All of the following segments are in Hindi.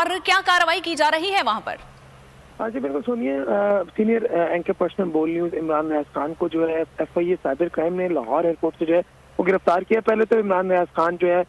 और क्या कार्रवाई की जा रही है वहां पर? हाँ जी बिल्कुल सुनिए, सीनियर एंकर पर्सन बोल न्यूज इमरान रियाज खान को जो है FIA साइबर क्राइम ने लाहौर एयरपोर्ट से जो है वो गिरफ्तार किया। पहले तो इमरान रियाज खान जो है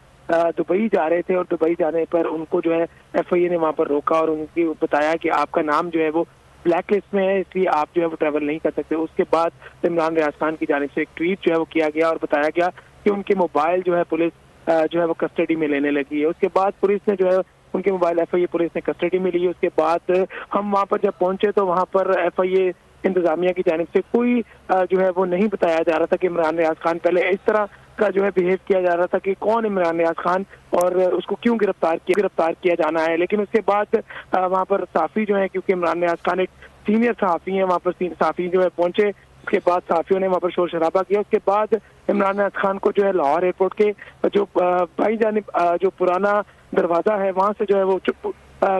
दुबई जा रहे थे और दुबई जाने पर उनको जो है FIA ने वहां पर रोका और उनकी बताया कि आपका नाम जो है वो ब्लैक लिस्ट में है, इसलिए आप जो है वो ट्रैवल नहीं कर सकते। उसके बाद इमरान रियाज खान की जानिब से एक ट्वीट जो है वो किया गया और बताया गया कि उनके मोबाइल जो है पुलिस जो है वो कस्टडी में लेने लगी है। उसके बाद पुलिस ने जो है उनके मोबाइल FIA पुलिस ने कस्टडी में ली। उसके बाद हम वहां पर जब पहुंचे तो वहां पर FIA इंतजामिया की जानिब से कोई जो है वो नहीं बताया जा रहा था कि इमरान रियाज खान पहले इस तरह का जो है बिहेव किया जा रहा था कि कौन इमरान रियाज खान और उसको क्यों गिरफ्तार किया जाना है। लेकिन उसके बाद वहां पर सहाफी जो है, क्योंकि इमरान रियाज खान एक सीनियर सहाफी है, वहां पर सहाफी जो है पहुंचे। उसके बाद सहाफियों ने वहां पर शोर शराबा किया। उसके बाद इमरान रियाज खान को जो है लाहौर एयरपोर्ट के जो बाई जानिब जो पुराना दरवाजा है वहां से जो है वो चुप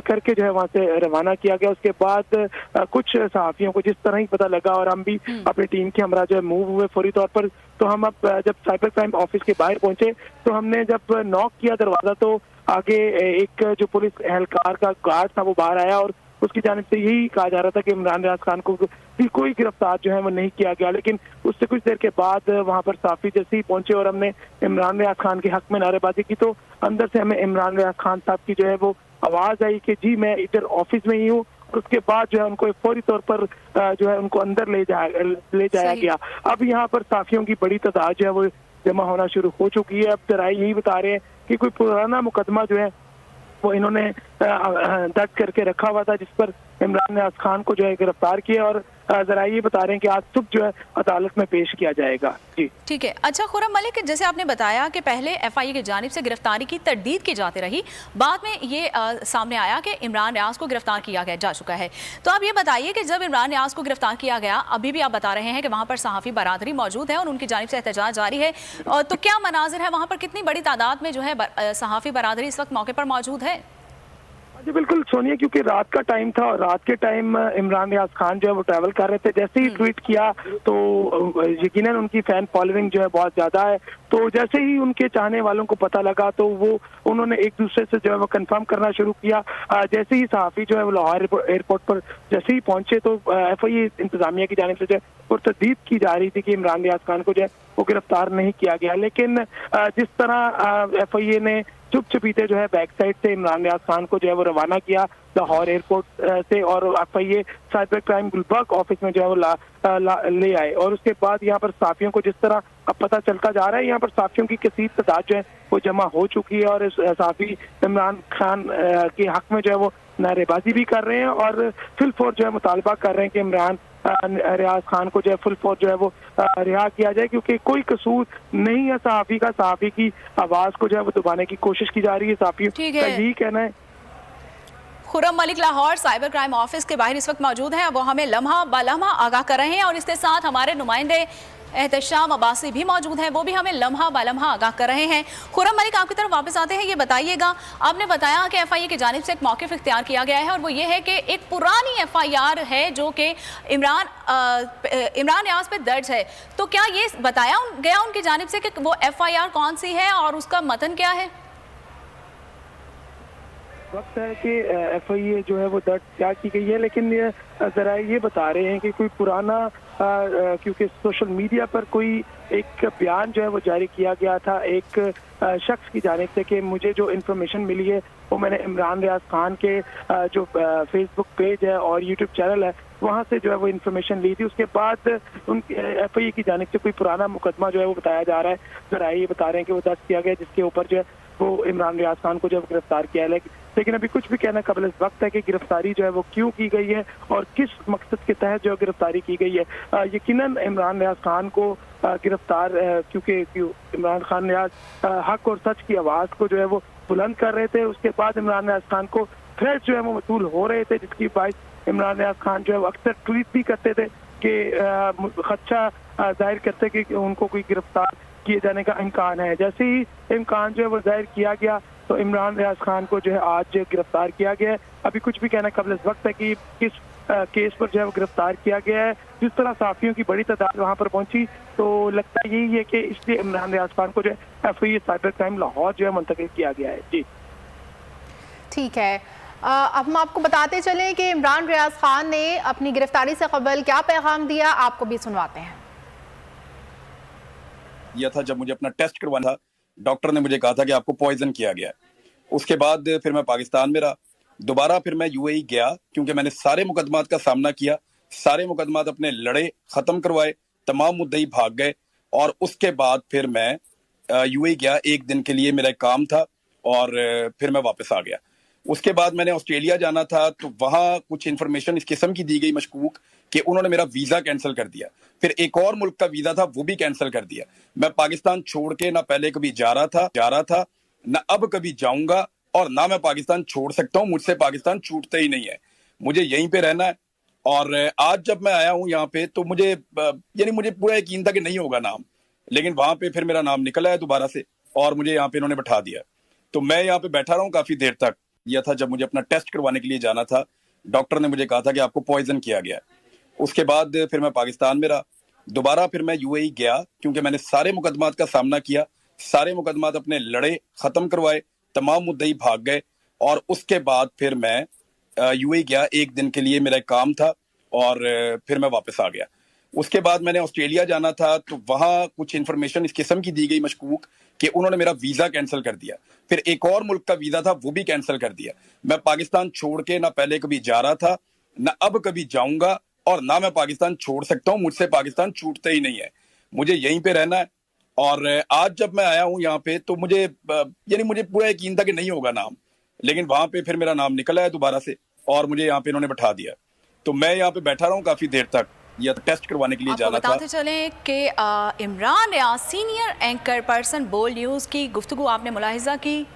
करके जो है वहां से रवाना किया गया। उसके बाद कुछ सहाफियों को जिस तरह ही पता लगा और हम भी अपनी टीम के हमरा जो है मूव हुए फौरी तौर पर। तो हम अब जब साइबर क्राइम ऑफिस के बाहर पहुंचे तो हमने जब नॉक किया दरवाजा तो आगे एक जो पुलिस एहलकार का गार्ड था वो बाहर आया और उसकी जानिब से यही कहा जा रहा था कि इमरान रियाज खान को कोई गिरफ्तार जो है वो नहीं किया गया। लेकिन उससे कुछ देर के बाद वहां पर साफी जैसे ही पहुंचे और हमने इमरान रियाज खान के हक में नारेबाजी की तो अंदर से हमें इमरान रियाज खान साहब की जो है वो आवाज आई कि जी मैं इधर ऑफिस में ही हूँ। उसके बाद जो है उनको फौरी तौर पर जो है उनको अंदर ले जाया गया। अब यहाँ पर साफियों की बड़ी तादाद जो है वो जमा होना शुरू हो चुकी है। अब जराई यही बता रहे हैं कि कोई पुराना मुकदमा जो है वो इन्होंने दर्ज करके रखा हुआ था जिस पर इमरान रियाज खान को जो है गिरफ्तार किया और जरा ये बता रहे हैं कि आज सुबह जो है अदालत में पेश किया जाएगा। जी ठीक है। अच्छा खुर्रम मलिक, जैसे आपने बताया कि पहले FIA की जानिब से गिरफ्तारी की तरदीद की जाती रही, बाद में ये सामने आया कि इमरान रियाज को गिरफ्तार किया जा चुका है। तो आप ये बताइए कि जब इमरान रियाज को गिरफ्तार किया गया, अभी भी आप बता रहे हैं कि वहाँ पर सहाफ़ी बरादरी मौजूद है और उनकी जानिब से एहतजाज जारी है, तो क्या मनाजिर है वहाँ पर? कितनी बड़ी तादाद में जो है सहाफ़ी बरादरी इस वक्त मौके पर मौजूद है? जी बिल्कुल सोनिया, क्योंकि रात का टाइम था और रात के टाइम इमरान रियाज खान जो है वो ट्रैवल कर रहे थे। जैसे ही ट्वीट किया तो यकीनन उनकी फैन फॉलोइंग जो है बहुत ज्यादा है। तो जैसे ही उनके चाहने वालों को पता लगा तो वो उन्होंने एक दूसरे से जो है वो कंफर्म करना शुरू किया। जैसे ही सहाफी जो है वो लाहौर एयरपोर्ट पर जैसे ही पहुंचे तो FIA इंतजामिया की जानिब से जो है वो तस्दीद की जा रही थी कि इमरान रियाज खान को जो है वो गिरफ्तार नहीं किया गया। लेकिन जिस तरह FIA ने चुप चुपीते जो है बैक साइड से इमरान रियाज खान को जो है वो रवाना किया लाहौर एयरपोर्ट से और FIA cyber crime Gulberg office में जो है वो ले आए। और उसके बाद यहाँ पर साफियों को जिस तरह अब पता चलता जा रहा है, यहाँ पर साफियों की कसीर तादाद जो है वो जमा हो चुकी है और साफी इमरान खान के हक में जो है वो नारेबाजी भी कर रहे हैं और फुल फोर्स जो है मुतालबा कर रहे हैं कि इमरान रियाज खान को जो है फुल फोर्स जो है वो रिहा किया जाए, क्योंकि कोई कसूर नहीं है सहाफी का। सहाफी की आवाज को जो है वो दबाने की कोशिश की जा रही है। साफियों का यही कहना है। Khurram Malik Lahore cyber crime office के बाहर इस वक्त मौजूद हैं, वो हमें लम्हा बलम्हा आगाह कर रहे हैं और इसके साथ हमारे नुमाइंदे एहतशाम अब्बासी भी मौजूद हैं, वो भी हमें लम्हा बलम्हा आगाह कर रहे हैं। खुर्रम मलिक, आपकी तरफ वापस आते हैं, ये बताइएगा, आपने बताया कि FIA की जानिब से एक मौक़िफ़ इख्तियार किया गया है और वो ये है कि एक पुरानी FIR है जो कि इमरान रियाज पे दर्ज है। तो क्या ये बताया गया उनकी जानिब से कि वो FIR कौन सी है और उसका मतन क्या है? वक्त है कि FIA जो है वो दर्ज क्या की गई है, लेकिन जरा ये बता रहे हैं कि कोई पुराना क्योंकि सोशल मीडिया पर कोई एक बयान जो है वो जारी किया गया था एक शख्स की जानिब से कि मुझे जो इन्फॉर्मेशन मिली है वो मैंने इमरान रियाज खान के जो फेसबुक पेज है और यूट्यूब चैनल है वहाँ से जो है वो इन्फॉर्मेशन ली थी। उसके बाद उन FIA की जानिब से कोई पुराना मुकदमा जो है वो बताया जा रहा है। जरा ये बता रहे हैं कि वो दर्ज किया गया जिसके ऊपर जो है वो इमरान रियाज खान को जब गिरफ्तार किया है। लेकिन अभी कुछ भी कहना कबल इस वक्त है कि गिरफ्तारी जो है वो क्यों की गई है और किस मकसद के तहत जो गिरफ्तारी की गई है। यकीनन इमरान रियाज खान को गिरफ्तार क्योंकि इमरान खान रियाज हक और सच की आवाज़ को जो है वो बुलंद कर रहे थे। उसके बाद इमरान रियाज खान को थ्रेट जो है वो मसूल हो रहे थे, जिसकी बाइस इमरान रियाज खान जो है वो अक्सर ट्वीट भी करते थे कि खदशा जाहिर करते कि उनको कोई गिरफ्तार किए जाने का इम्कान है। जैसे ही इम्कान जो है वो जाहिर किया गया तो इमरान रियाज खान को जो है आज गिरफ्तार किया गया है। अभी कुछ भी कहना कबल इस वक्त है कि किस केस पर जो है वो गिरफ्तार किया गया है। जिस तरह साफियों की बड़ी तादाद वहाँ पर पहुंची तो लगता यही है कि इसलिए इमरान रियाज खान को जो है FIA साइबर क्राइम लाहौर जो है मुंतकिल किया गया है। जी ठीक है। अब हम आपको बताते चलें कि इमरान रियाज खान ने अपनी गिरफ्तारी से कबल क्या पैगाम दिया, आपको भी सुनवाते हैं। दिया था जब मुझे अपना टेस्ट करवाना था, डॉक्टर ने मुझे कहा था कि आपको पॉइजन किया गया है। उसके बाद फिर मैं पाकिस्तान में रहा, दोबारा फिर मैं यूएई गया क्योंकि मैंने सारे मुकदमात का सामना किया, सारे मुकदमात अपने लड़े, खत्म करवाए, तमाम मुद्दई भाग गए और उसके बाद फिर मैं यूएई गया। एक दिन के लिए मेरा एक काम था और फिर मैं वापस आ गया। उसके बाद मैंने ऑस्ट्रेलिया जाना था तो वहां कुछ इन्फॉर्मेशन इस किस्म की दी गई मशकूक कि उन्होंने मेरा वीजा कैंसिल कर दिया। फिर एक और मुल्क का वीजा था वो भी कैंसिल कर दिया। मैं पाकिस्तान छोड़ के ना पहले कभी जा रहा था ना अब कभी जाऊंगा और ना मैं पाकिस्तान छोड़ सकता हूँ। मुझसे पाकिस्तान छूटता ही नहीं है, मुझे यहीं पे रहना है। और आज जब मैं आया हूँ यहाँ पे तो मुझे मुझे पूरा यकीन था कि नहीं होगा नाम, लेकिन वहां पे फिर मेरा नाम निकला है दोबारा से और मुझे यहाँ पे इन्होंने बैठा दिया। तो मैं यहाँ पे बैठा रहा हूँ काफी देर तक। दिया था जब मुझे अपना टेस्ट करवाने के लिए जाना था, डॉक्टर ने मुझे कहा था कि आपको पॉइजन किया गया है। उसके बाद फिर मैं पाकिस्तान में रहा, दोबारा फिर मैं यूएई गया क्योंकि मैंने सारे मुकदमात का सामना किया, सारे मुकदमात अपने लड़े, खत्म करवाए, तमाम मुद्दई भाग गए और उसके बाद फिर मैं यूएई गया। एक दिन के लिए मेरा एक काम था और फिर मैं वापस आ गया। उसके बाद मैंने ऑस्ट्रेलिया जाना था तो वहां कुछ इन्फॉर्मेशन इस किस्म की दी गई मशकूक कि उन्होंने मेरा वीजा कैंसिल कर दिया। फिर एक और मुल्क का वीजा था वो भी कैंसिल कर दिया। मैं पाकिस्तान छोड़ के ना पहले कभी जा रहा था ना अब कभी जाऊंगा और ना मैं पाकिस्तान छोड़ सकता हूँ। मुझसे पाकिस्तान छूटता ही नहीं है, मुझे यहीं पे रहना है। और आज जब मैं आया हूँ यहाँ पे तो मुझे मुझे पूरा यकीन था कि नहीं होगा नाम, लेकिन वहां पे फिर मेरा नाम निकला है दोबारा से और मुझे यहाँ पे इन्होंने बैठा दिया। तो मैं यहाँ पे बैठा रहा हूँ काफी देर तक, या टेस्ट करवाने के लिए जाना था। बताते चलें कि Imran Riaz senior anchor person Bol news की गुफ्तगू आपने मुलाहिजा की।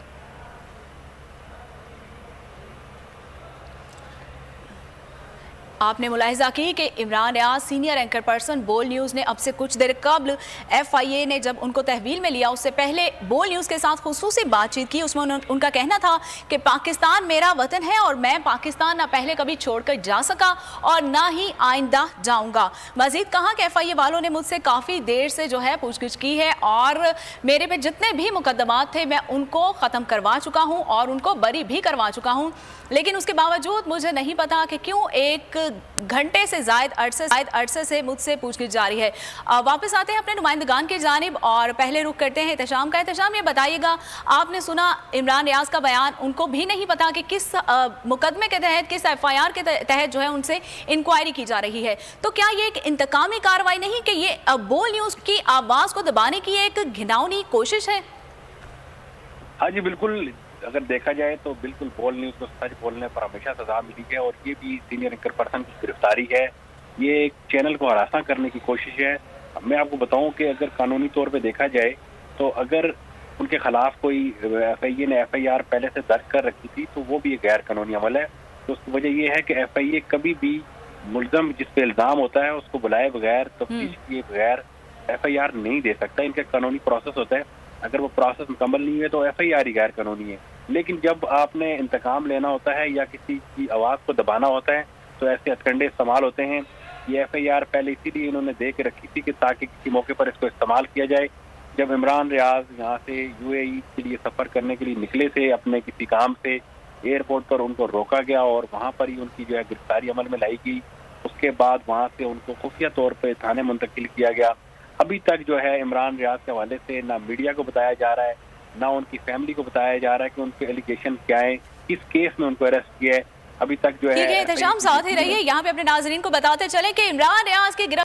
आपने मुलाहिजा की कि Imran Riaz senior anchor person Bol news ने अब से कुछ देर कबल एफआईए ने जब उनको तहवील में लिया उससे पहले बोल न्यूज़ के साथ खुसूसी बातचीत की। उसमें उनका कहना था कि पाकिस्तान मेरा वतन है और मैं पाकिस्तान ना पहले कभी छोड़कर जा सका और ना ही आइंदा जाऊंगा। मजीद कहा कि एफआईए वालों ने मुझसे काफ़ी देर से जो है पूछगिछ की है और मेरे पे जितने भी मुकदमात थे मैं उनको ख़त्म करवा चुका हूँ और उनको बरी भी करवा चुका हूँ, लेकिन उसके बावजूद मुझे नहीं पता कि क्यों एक घंटे से जायद अरसे से मुझसे पूछगिछ जारी है। वापस आते हैं अपने नुमाइंदगान की जानिब और पहले रुख करते हैं एहतशाम का। एहतशाम, ये बताइएगा, आपने सुना इमरान रियाज का बयान, उनको भी नहीं पता कि किस मुकदमे के तहत, किस एफआईआर के तहत जो है उनसे इंक्वायरी की जा रही है। तो क्या ये एक इंतकामी कार्रवाई नहीं कि ये बोल न्यूज़ की आवाज को दबाने की एक घिनौनी कोशिश है? हाँ जी, बिल्कुल। अगर देखा जाए तो बिल्कुल बोल न्यूज़ को सच बोलने पर हमेशा सजा मिली है और ये भी सीनियर एंकर पर्सन की गिरफ्तारी है। ये एक चैनल को हरासा करने की कोशिश है। मैं आपको बताऊं कि अगर कानूनी तौर पे देखा जाए तो अगर उनके खिलाफ कोई एफआईए ने एफआईआर पहले से दर्ज कर रखी थी तो वो भी एक गैर कानूनी अमल है। तो उसकी वजह ये है कि एफआईए कभी भी मुल्ज़म जिस पे इल्ज़ाम होता है उसको बुलाए बगैर, तफ्तीश किए बगैर एफआईआर नहीं दे सकता। इनका कानूनी प्रोसेस होता है, अगर वो प्रोसेस मुकम्मल नहीं है तो एफआईआर ही गैर कानूनी है। लेकिन जब आपने इंतकाम लेना होता है या किसी की आवाज़ को दबाना होता है तो ऐसे हथकंडे इस्तेमाल होते हैं। ये एफआईआर पहले इसीलिए इन्होंने दे के रखी थी कि ताकि किसी मौके पर इसको इस्तेमाल किया जाए। जब इमरान रियाज यहाँ से यूएई के लिए सफ़र करने के लिए निकले थे अपने किसी काम से, एयरपोर्ट पर उनको रोका गया और वहाँ पर ही उनकी जो है गिरफ्तारी अमल में लाई गई। उसके बाद वहाँ से उनको खुफिया तौर पर थाने मुंतकिल किया गया। अभी तक जो है इमरान रियाज के हवाले से ना मीडिया को बताया जा रहा है ना उनकी फैमिली को बताया जा रहा है कि उनके एलिगेशन क्या है, किस केस में उनको अरेस्ट किया है। अभी तक जो है एहतशाम साथ ही रहिए। यहाँ पे अपने नाजरीन को बताते चले कि इमरान रियाज की